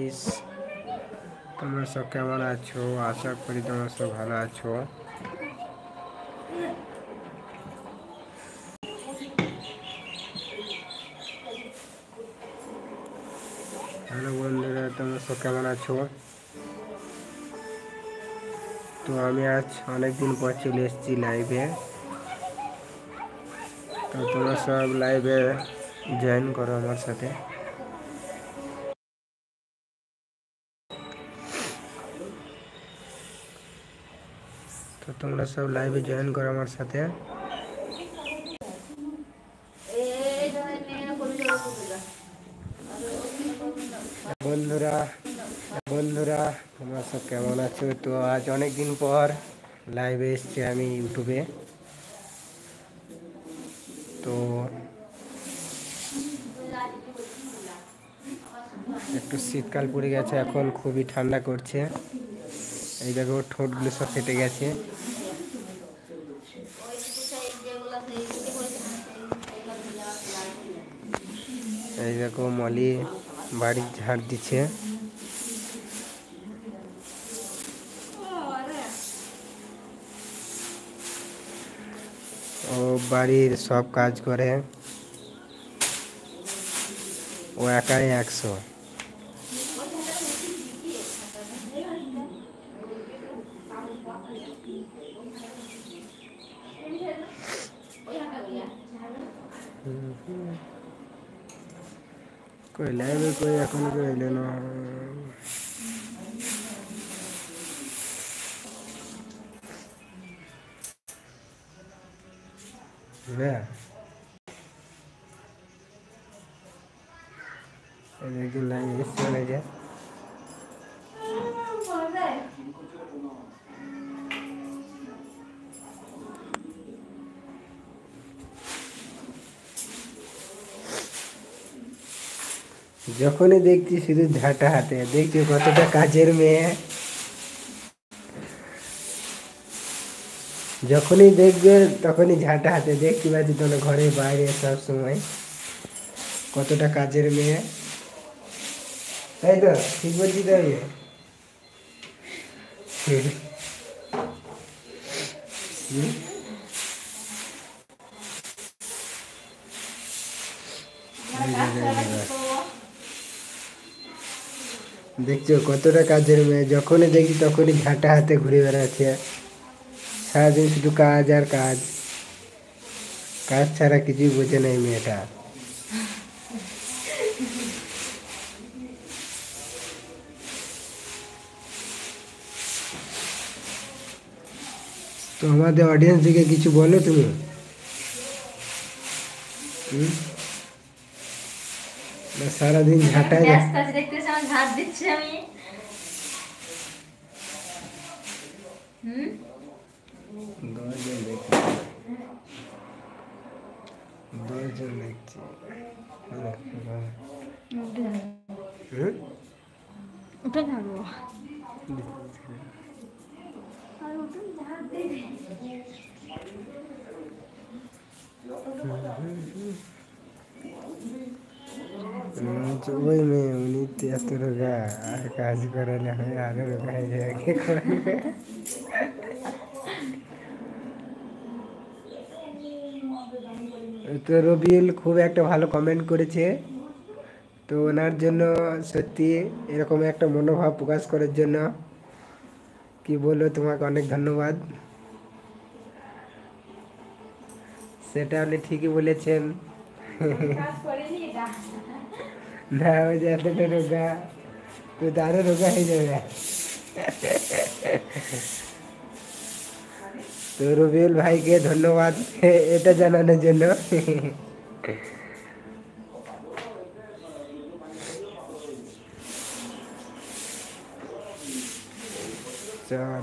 Guys, তোমরা সব কেমন আছো? আশা করি তোমরা সব ভালো আছো। হ্যালো বন্ধুরা, তোমরা সব কেমন আছো? তো আমি আজ অনেকদিন পর চলে এসেছি লাইভে। তো তোমরা সব লাইভে জয়েন করো আমার সাথে। তো তোমরা সব লাইভে জয়েন করো আমার সাথে। বন্ধুরা তোমরা সব কেমন আছো? তো আজ অনেক দিন পর লাইভে এসেছি আমি ইউটিউবে। তো একটু শীতকাল পড়ে গেছে, এখন খুবই ঠান্ডা করছে। এই দেখো ঠোঁটগুলো সব ফেটে গেছে। এই দেখো মলি বাড়ি ঝাড় দিচ্ছে। ও বাড়ির সব কাজ করে, ও একাই 100। कोई लाइव कोई এখন कोई এলো না। হ্যাঁ, একদিন লাইভ এসে না যায়। যখনই দেখছি শুধু ঝাঁটা হাতে, দেখছি কতটা কাজের মেয়ে। যখনই দেখবে তখনই ঝাঁটা হাতে, দেখতে পাচ্ছি তোমার ঘরে বাইরে সব সময় কতটা কাজের মেয়ে। তাই তো ঠিক বলছি তো আমি? দেখছো কতটা কাজের মেয়ে, যখনই দেখি তখনই ঝাঁটা হাতে ঘুরে বেড়াচ্ছে। সারাদিন শুধু কাজ আর কাজ, কাজ ছাড়া কিছুই বোঝে না এই মেয়েটা। তো আমাদের অডিয়েন্স দিকে কিছু বলো তুমি। সারাদিন ঝাঁটায় ঝাড় দিচ্ছি আমি। দশজন দেখছি। ওটা ঝাড়বো। ওই মেয়ে উনি এত রোগা, আর কাজ করালে হয় আরো রোগা হয়ে যায়। কে করবে? তো রবিউল খুব একটা ভালো কমেন্ট করেছে, তো ওনার জন্য সত্যি এরকম একটা মনোভাব প্রকাশ করার জন্য কি বলবো, তোমাকে অনেক ধন্যবাদ। সেটা আপনি ঠিকই বলেছেন। না ওই যে এতটা রোগা, তো আরো রোগা হয়ে যাবে। তো রবিউল ভাইকে ধন্যবাদ এটা জানানোর জন্য। চল